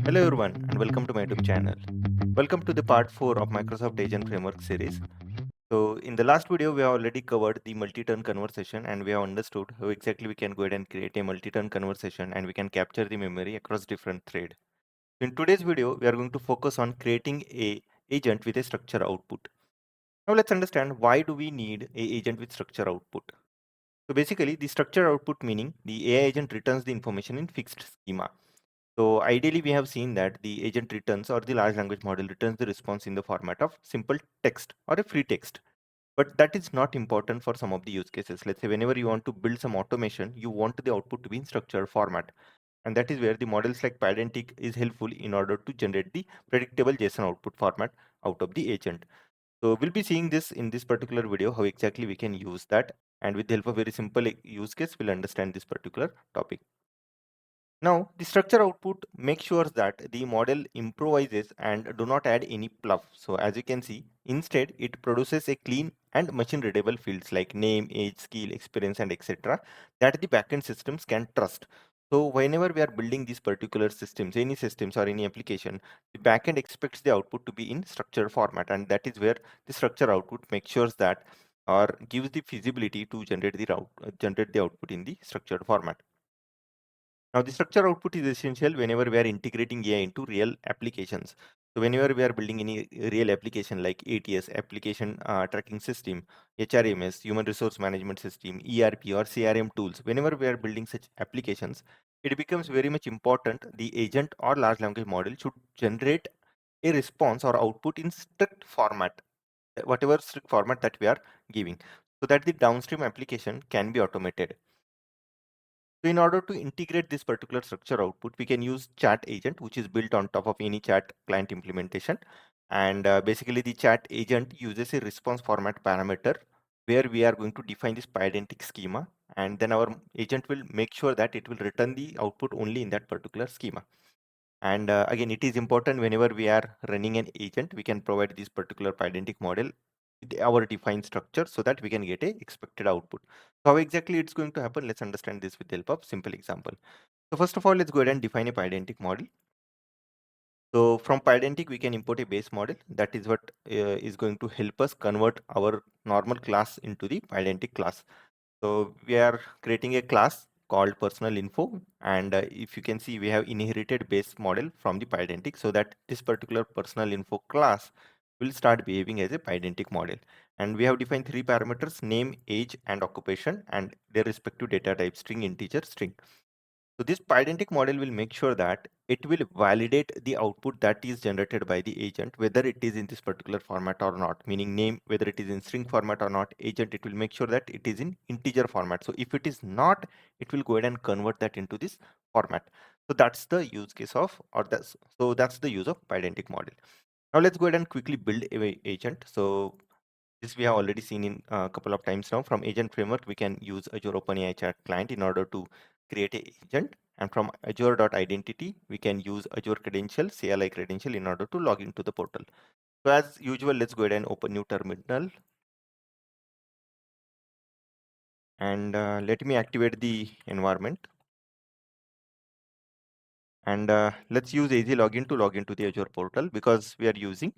Hello everyone and welcome to my YouTube channel. Welcome to the part 4 of Microsoft Agent Framework series. So in the last video we have already covered the multi-turn conversation and we have understood how exactly we can go ahead and create a multi-turn conversation and we can capture the memory across different threads. In today's video we are going to focus on creating a agent with a structure output. Now let's understand why do we need a agent with structure output. So basically the structure output meaning the AI agent returns the information in fixed schema. So ideally, we have seen that the agent returns or the large language model returns the response in the format of simple text or a free text. But that is not important for some of the use cases. Let's say whenever you want to build some automation, you want the output to be in structured format. And that is where the models like Pydantic is helpful in order to generate the predictable JSON output format out of the agent. So we'll be seeing this in this particular video, how exactly we can use that. And with the help of very simple use case, we'll understand this particular topic. Now, the structure output makes sure that the model improvises and do not add any fluff. So as you can see, instead it produces a clean and machine readable fields like name, age, skill, experience, and etc. that the backend systems can trust. So whenever we are building these particular systems, any systems or any application, the backend expects the output to be in structured format, and that is where the structure output makes sure that or gives the feasibility to generate the output in the structured format. Now, the structure output is essential whenever we are integrating AI into real applications. So, whenever we are building any real application like ATS, application tracking system, HRMS, human resource management system, ERP, or CRM tools, whenever we are building such applications, it becomes very much important the agent or large language model should generate a response or output in strict format, whatever strict format that we are giving, so that the downstream application can be automated. So in order to integrate this particular structure output, we can use chat agent, which is built on top of any chat client implementation. And basically the chat agent uses a response format parameter where we are going to define this Pydantic schema. And then our agent will make sure that it will return the output only in that particular schema. And again, it is important whenever we are running an agent, we can provide this particular Pydantic model with our defined structure so that we can get a expected output. So how exactly it's going to happen? Let's understand this with the help of simple example. So first of all, let's go ahead and define a Pydantic model. So from Pydantic, we can import a base model. That is what is going to help us convert our normal class into the Pydantic class. So we are creating a class called personal info, and if you can see, we have inherited base model from the Pydantic, so that this particular personal info class will start behaving as a Pydantic model. And we have defined three parameters: name, age, and occupation, and their respective data type: string, integer, string. So this Pydantic model will make sure that it will validate the output that is generated by the agent, whether it is in this particular format or not, meaning name, whether it is in string format or not, agent, it will make sure that it is in integer format. So if it is not, it will go ahead and convert that into this format. So that's the use case of, so that's the use of Pydantic model. Now let's go ahead and quickly build a agent. So this we have already seen in a couple of times now. From agent framework, we can use Azure OpenAI chat client in order to create an agent. And from Azure.identity, we can use Azure credential, CLI credential in order to log into the portal. So as usual, let's go ahead and open new terminal. And let me activate the environment. And let's use AZ login to log into the Azure portal because we are using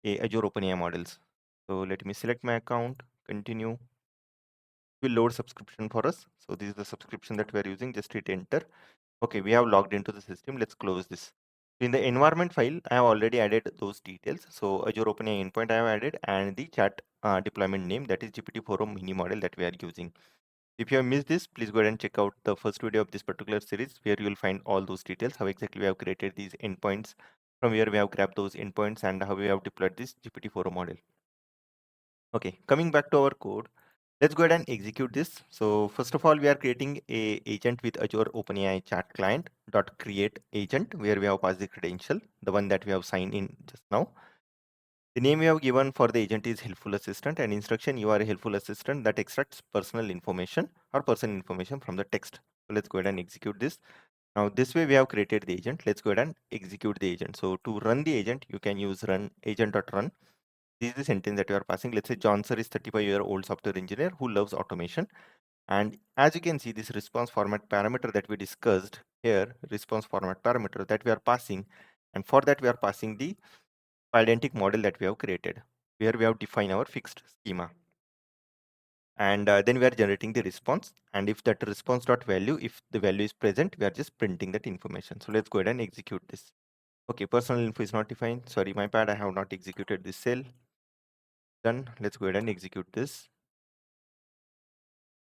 a Azure OpenAI models. So let me select my account, continue. Will load subscription for us. So this is the subscription that we are using. Just hit enter. Okay, we have logged into the system. Let's close this. In the environment file, I have already added those details. So Azure OpenAI endpoint I have added, and the chat deployment name, that is GPT Forum mini model that we are using. If you have missed this, please go ahead and check out the first video of this particular series where you will find all those details, how exactly we have created these endpoints, from where we have grabbed those endpoints, and how we have deployed this GPT Forum model. Okay, coming back to our code, let's go ahead and execute this. So first of all, we are creating a agent with Azure OpenAI chat client dot create agent, where we have passed the credential, the one that we have signed in just now. The name we have given for the agent is helpful assistant, and instruction: you are a helpful assistant that extracts personal information or person information from the text. So let's go ahead and execute this. Now this way we have created the agent. Let's go ahead and execute the agent. So to run the agent, you can use run agent.run. This is the sentence that you are passing. Let's say John sir is 35-year-old software engineer who loves automation. And as you can see, this response format parameter that we discussed here, response format parameter that we are passing, And for that, we are passing the Pydantic model that we have created, where we have defined our fixed schema. And then we are generating the response. And if that response dot value, if the value is present, we are just printing that information. So let's go ahead and execute this. Okay, personal info is not defined. Sorry, my bad. I have not executed this cell. Done. Let's go ahead and execute this.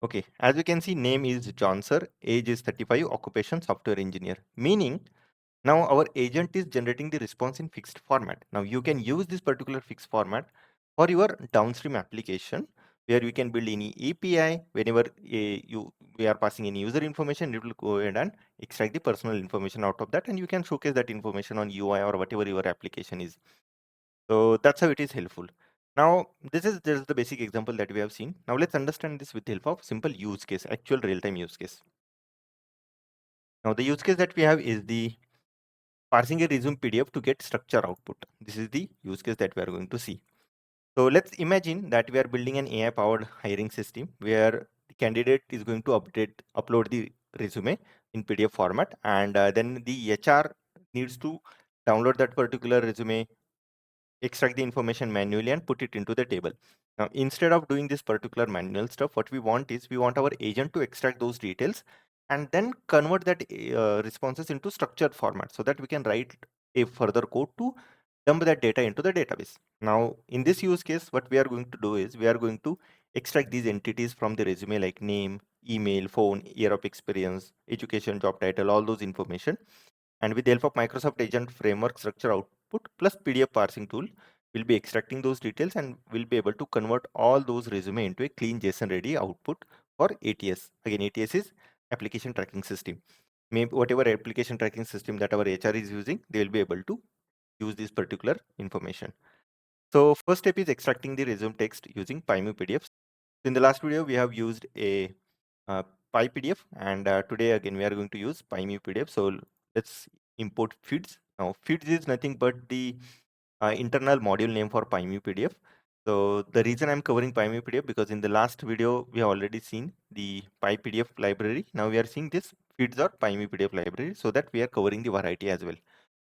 Okay, as you can see, name is John sir, age is 35, occupation software engineer. Meaning now our agent is generating the response in fixed format. Now you can use this particular fixed format for your downstream application where you can build any API. Whenever we are passing any user information, it will go ahead and extract the personal information out of that, and you can showcase that information on UI or whatever your application is. So that's how it is helpful. Now this is just the basic example that we have seen. Now let's understand this with the help of simple use case, actual real-time use case. Now the use case that we have is the parsing a resume PDF to get structure output. This is the use case that we are going to see. So let's imagine that we are building an AI powered hiring system where the candidate is going to upload the resume in PDF format, and then the HR needs to download that particular resume, extract the information manually and put it into the table. Now, instead of doing this particular manual stuff, what we want is we want our agent to extract those details and then convert that responses into structured format so that we can write a further code to dump that data into the database. Now, in this use case, what we are going to do is we are going to extract these entities from the resume like name, email, phone, year of experience, education, job title, all those information. And with the help of Microsoft Agent Framework structure output plus PDF parsing tool, we'll be extracting those details and we'll be able to convert all those resume into a clean JSON ready output for ATS. Again, ATS is application tracking system. Maybe whatever application tracking system that our HR is using, they will be able to use this particular information. So first step is extracting the resume text using PyMu PDFs. In the last video, we have used a uh, PyPDF, and today again we are going to use PyMu PDF. So let's import feeds. Now feeds is nothing but the internal module name for PyMu PDF. So the reason I'm covering PyMu PDF because in the last video we have already seen the PyPDF library. Now we are seeing this feeds or PyMu PDF library so that we are covering the variety as well.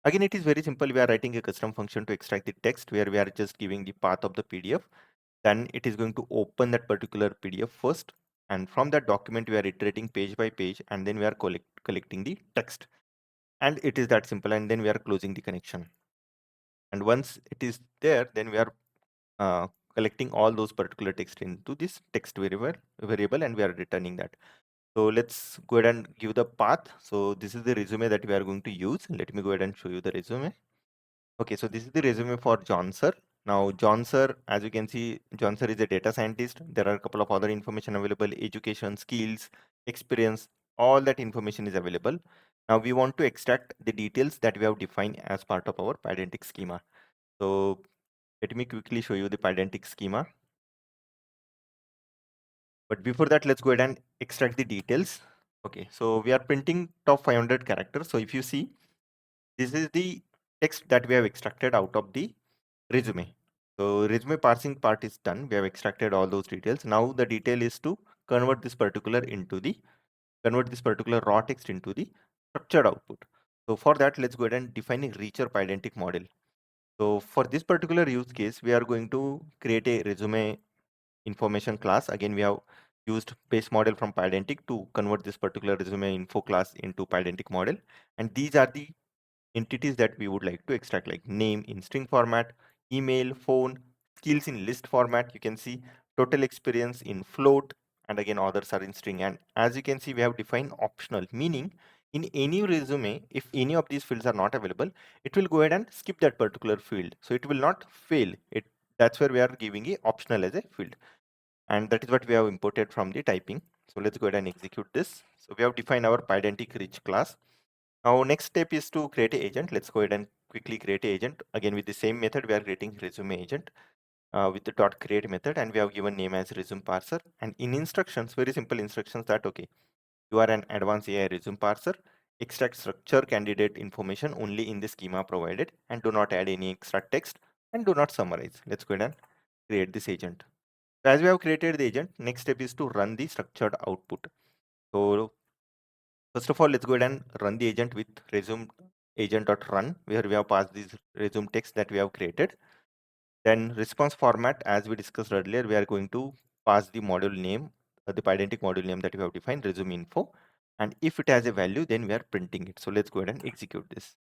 Again, it is very simple. We are writing a custom function to extract the text where we are just giving the path of the PDF. Then it is going to open that particular PDF first. And from that document, we are iterating page by page, and then we are collecting the text. And it is that simple. And then we are closing the connection. And once it is there, then we are collecting all those particular text into this text variable, and we are returning that. So let's go ahead and give the path. So this is the resume that we are going to use. Let me go ahead and show you the resume. Okay, so this is the resume for John sir. Now, John sir, as you can see, John sir is a data scientist. There are a couple of other information available, education, skills, experience, all that information is available. Now, we want to extract the details that we have defined as part of our Pydantic schema. So let me quickly show you the Pydantic schema. But before that, let's go ahead and extract the details. Okay, so we are printing top 500 characters. So if you see, this is the text that we have extracted out of the resume. So resume parsing part is done. We have extracted all those details. Now the detail is to convert this particular raw text into the structured output. So for that, let's go ahead and define a richer Pydantic model. So for this particular use case, we are going to create a resume information class. Again, we have used base model from Pydantic to convert this particular resume info class into Pydantic model. And these are the entities that we would like to extract, like name in string format, email, phone, skills in list format. You can see total experience in float, and again others are in string. And as you can see, we have defined optional, meaning in any resume, if any of these fields are not available, it will go ahead and skip that particular field. So it will not fail it. That's where we are giving a optional as a field. And that is what we have imported from the typing. So let's go ahead and execute this. So we have defined our Pydantic rich class. Now next step is to create an agent. Let's go ahead and quickly create an agent. Again, with the same method, we are creating resume agent with the dot create method, and we have given name as resume parser. And in instructions, very simple instructions that, okay, you are an advanced AI resume parser, extract structure candidate information only in the schema provided, and do not add any extra text, and do not summarize. Let's go ahead and create this agent. So as we have created the agent, next step is to run the structured output. So first of all, let's go ahead and run the agent with resume agent.run, where we have passed this resume text that we have created. Then response format, as we discussed earlier, we are going to pass the module name, the Pydantic module name that we have defined, resume info. And if it has a value, then we are printing it. So let's go ahead and execute this.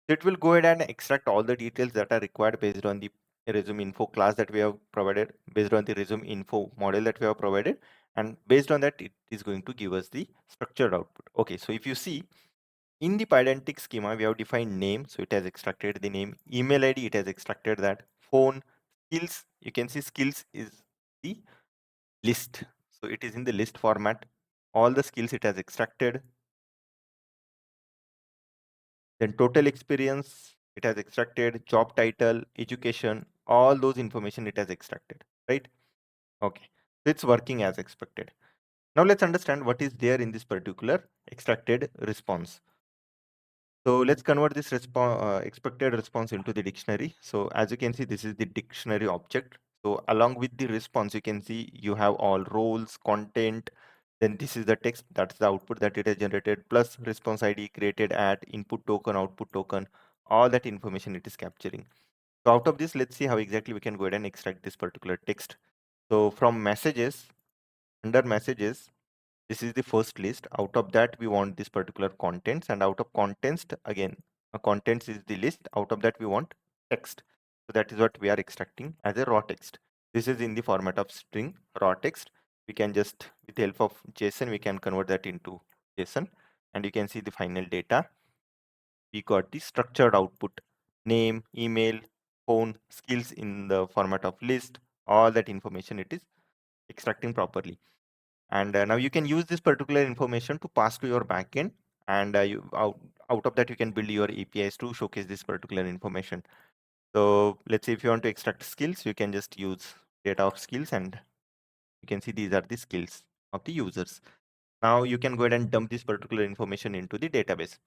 So it will go ahead and extract all the details that are required based on the resume info class that we have provided, based on the resume info model that we have provided. And based on that, it is going to give us the structured output. Okay, so if you see, in the Pydantic schema, we have defined name, so it has extracted the name. Email ID, it has extracted that. Phone, skills, you can see skills is the list. So it is in the list format. All the skills it has extracted. Then total experience, it has extracted. Job title, education, all those information it has extracted, right? Okay, so it's working as expected. Now let's understand what is there in this particular extracted response. So let's convert this expected response into the dictionary. So as you can see, this is the dictionary object. So along with the response, you can see you have all roles, content, then this is the text, that's the output that it has generated, plus response ID created at input token, output token, all that information it is capturing. So out of this, let's see how exactly we can go ahead and extract this particular text. So from messages, under messages, this is the first list. Out of that, we want this particular contents, and out of contents, again, contents is the list. Out of that, we want text. So that is what we are extracting as a raw text. This is in the format of string raw text. We can just, with the help of JSON, we can convert that into JSON, and you can see the final data. We got the structured output, name, email, phone, skills in the format of list. All that information it is extracting properly. And now you can use this particular information to pass to your backend, and out of that you can build your APIs to showcase this particular information. So let's say if you want to extract skills, you can just use data of skills, and you can see these are the skills of the users. Now you can go ahead and dump this particular information into the database.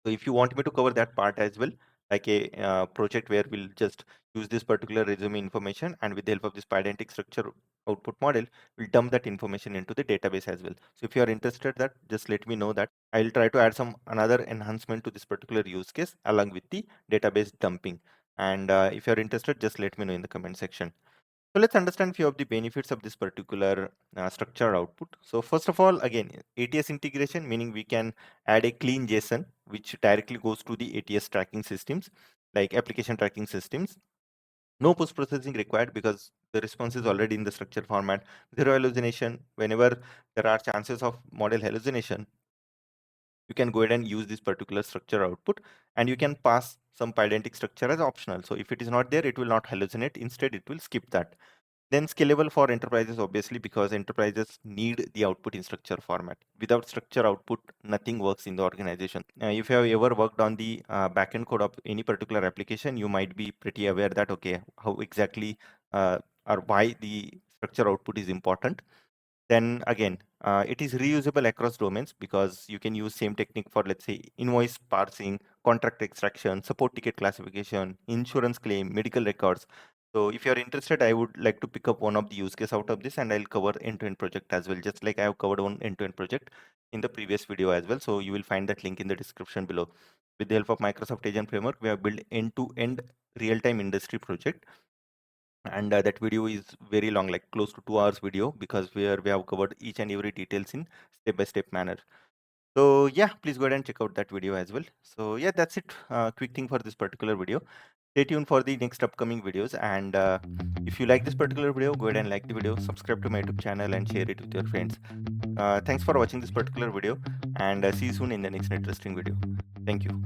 So if you want me to cover that part as well, like a project where we'll just use this particular resume information, and with the help of this Pydantic structure output model, we'll dump that information into the database as well. So if you are interested that, just let me know that. I'll try to add some another enhancement to this particular use case along with the database dumping. And if you're interested, just let me know in the comment section. So let's understand few of the benefits of this particular structured output. So first of all, again, ATS integration, meaning we can add a clean JSON, which directly goes to the ATS tracking systems, like application tracking systems. No post processing required because the response is already in the structure format. Zero hallucination. Whenever there are chances of model hallucination, you can go ahead and use this particular structure output, and you can pass some Pydantic structure as optional. So if it is not there, it will not hallucinate. Instead, it will skip that. Then scalable for enterprises, obviously, because enterprises need the output in structure format. Without structure output, nothing works in the organization. If you have ever worked on the backend code of any particular application, you might be pretty aware that, okay, how exactly or why the structure output is important. Then again, it is reusable across domains because you can use same technique for, let's say, invoice parsing, contract extraction, support ticket classification, insurance claim, medical records. So if you're interested, I would like to pick up one of the use case out of this, and I'll cover end-to-end project as well, just like I have covered one end-to-end project in the previous video as well. So you will find that link in the description below. With the help of Microsoft Agent Framework, we have built end-to-end real-time industry project, and that video is very long, like close to 2 hours video, because where we have covered each and every details in step-by-step manner. So yeah, please go ahead and check out that video as well. So yeah, that's it. Quick thing for this particular video. Stay tuned for the next upcoming videos, and if you like this particular video, go ahead and like the video, subscribe to my YouTube channel, and share it with your friends. Thanks for watching this particular video, and see you soon in the next interesting video. Thank you.